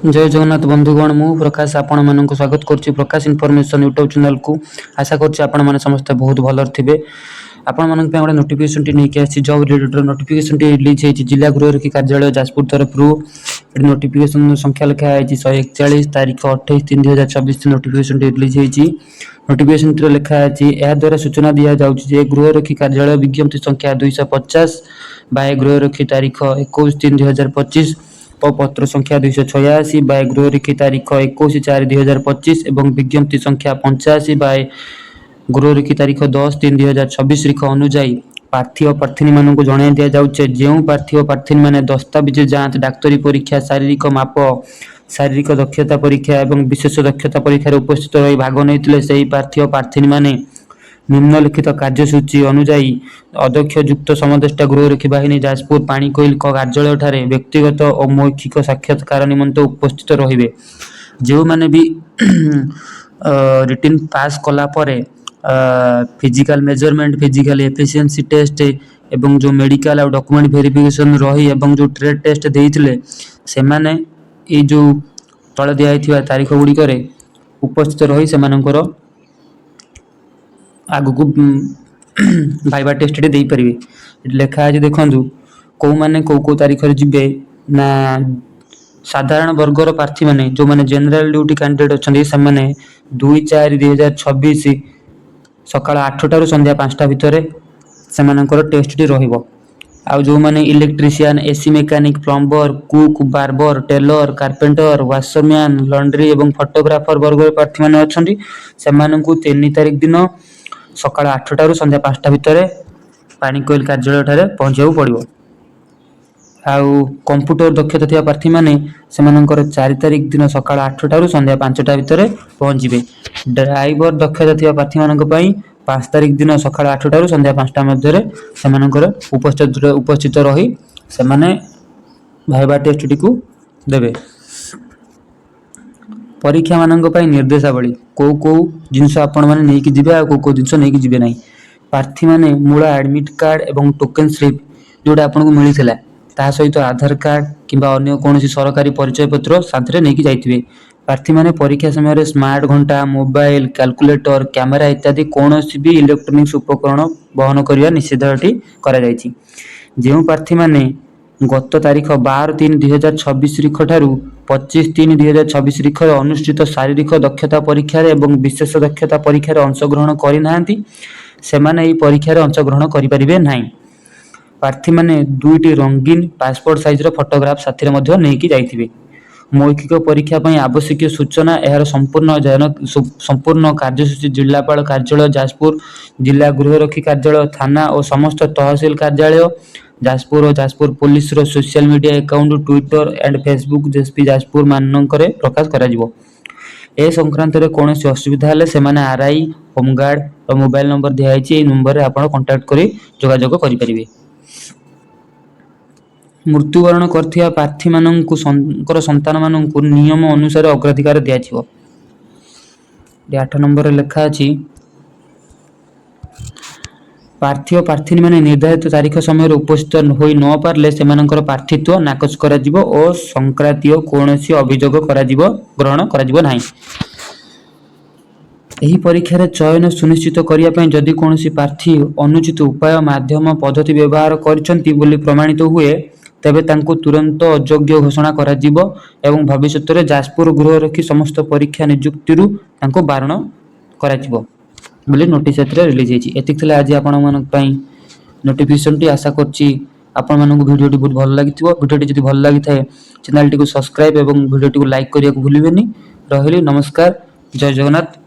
जय जगन्नाथ बंधुगण मु प्रकाश आपण मानक स्वागत करछि प्रकाश इनफॉरमेशन यूट्यूब चैनल को। आशा करछि आपण माने समस्त बहुत भलर थिबे। आपण मानक पे गोटे नोटिफिकेशन टी नेकी आछि जॉब रिलेटेड नोटिफिकेशन टी रिलीज हेछि जिला गृह रखी कार्यालय जाजपुर तरफ रु। नोटिफिकेशन संख्या लिखा हेछि 141 तारीख 28/3/2024 नोटिफिकेशन टी रिलीज हेछि। नोटिफिकेशन टी लिखा हेछि ए द्वारा सूचना दिया जाउछि जे गृह रखी कार्यालय विज्ञप्ति संख्या 250 बाय गृह रखी तारीख 21/3/2025 और पत्र संख्या 286 बाय गृह रखी तारीख 21/4/2025 एवं विज्ञप्ति संख्या 85 बाय गृह रखी तारीख 10/3/2026 रिख अनुजाई प्रार्थी और प्रार्थी मान को जणाई दिया जाउछे जो प्रार्थी और प्रार्थी माने दस्तावेज जांच डाक्तरी परीक्षा शारीरिक माप शारीरिक दक्षता परीक्षा एवं विशेष दक्षता परीक्षा उपस्थित रही भाग नहीं से प्रार्थी और प्रार्थी माने निम्नलिखित कार्यसूची अनुजाई अध्यक्ष युक्त समदेष्टा गृह रखी बाहिनी जाजपुर पाणीकोइल कार्यालय ठारे व्यक्तिगत और मौखिक साक्षात्कार निमंत उपस्थित रहिबे। जो माने भी रिटन पास कला परे physical measurement physical efficiency test एवं जो मेडिकल और डॉक्यूमेंट वेरिफिकेशन रही एवं जो ट्रेड टेस्ट देइथिले से माने ए जो तळ दिया तारीख गुडी करे उपस्थित रही से मानकर आगु को भाइबा टेस्ट दे पारे लिखा है देखु कौ मैंने कौ तारीख जी ना साधारण वर्गर प्रार्थी माने जो माने जनरल ड्यूटी कैंडिडेट अच्छा से मैंने 2/4/2026 सकाल 8 संध्या 5टा भितर से टेस्ट टी रहिबो। आउ जो माने electrician AC mechanic plumber cook barber tailor carpenter washerman laundry एवं फोटोग्राफर वर्गर प्रार्थी माने अछंती से माननकु 3 तारीख दिन सकाल 8 संध्या 5टा भितर पाणीकोइल कार्यालय ठारे पहुंचाऊ पड़िबो। आउ कंप्यूटर दक्षता थिया प्रार्थी माने सेमानकर 4 तारीख दिन सकाल 8 संध्या 5टा भितर पहुंचीबे। ड्राइवर दक्षता थिया प्रार्थी मानक पई 5 तारीख दिन सकाल 8 संध्या 5टा मध्यरे सेमानकर उपस्थित रही सेमाने भाइबा टेस्ट टी को देबे। परीक्षा मानक पई निर्देशावली को जिनस आपण माने नेकी जिबे आ को जिनस नेकी जिबे नाही। प्रार्थी माने मूला एडमिट कार्ड एवं टोकन स्लिप जोटा आपन को मिलिथिला ता सहित आधार कार्ड किबा अन्य कोनोसी सरकारी परिचय पत्र साथरे नेकी जाइथिबे। प्रार्थी माने परीक्षा समय रे स्मार्ट घंटा मोबाइल कैलकुलेटर कैमरा इत्यादि कोनोसी भी इलेक्ट्रॉनिक्स उपकरण वहन करिया निषेधटी करा जायछि। जेउ प्रार्थी माने गत तारीख 12/3/2026 रिख ठारू 25/3/2026 रिख अनुष्ठित शारीरिक दक्षता परीक्षा एवं विशेष दक्षता परीक्षा अंशग्रहण करि नाहंती सेमाने एई परीक्षा अंशग्रहण करि परिबे नाही। प्रार्थी माने 2टी रंगीन पासपोर्ट साइज रो फोटोग्राफ साथी रे मध्ये नेकी जाइथिबे। मौखिक परीक्षा पई आवश्यक सूचना एहार संपूर्ण कार्यसूची जिलापाल कार्यालय जाजपुर जिला गृहरक्षी कार्यालय थाना और समस्त तहसील कार्यालय जाजपुर और जाजपुर पुलिस रो social media account Twitter and Facebook JSP Jajpur माननकरे प्रकाश करा जिवो। ए संक्रांत रे कोनोसी असुविधा हले सेमाने आरआई होमगार्ड और मोबाइल नंबर दिया है ए नंबर रे आपण कांटेक्ट करी जोगाजोग करि परिबे। मृत्युवरण करथिया प्रार्थी माननकु संतान माननकु नियम अनुसार अग्राधिकार दिया जिवो। 8 नंबर रे लिखा अछि प्रार्थी और प्रार्थी माने निर्धारित तारीख समय उपस्थित होई न पारले सेमानकर प्रार्थीत्व नाकच करा जिवो और संक्रांतीय कोनोसी अभियोग करा जिवो ग्रहण करा जिवो नाही। एही परीक्षा रे चयन सुनिश्चित करिया पय जदि कोनोसी प्रार्थी अनुचित उपाय माध्यम पद्धति व्यवहार करछंती बोली प्रमाणित हुए तेबे तांको तुरंत अयोग्य घोषणा करा जिवो एवं भविष्य रे जाजपुर गृह रखी समस्त परीक्षा नियुक्ति रु तांको बारण करा जिवो बोली नोटिस एतरे रिलीज हेछि। एतिक थले आज आपण मानक पई नोटिफिकेशन टी आशा करछि आपण मानक वीडियो टी बहुत भल लागिथिबो। वीडियो टी जदि भल लागिथाय चैनल टी को सब्सक्राइब एवं वीडियो टी को लाइक करिया को भूलिबेनी। रहली नमस्कार जय जगन्नाथ।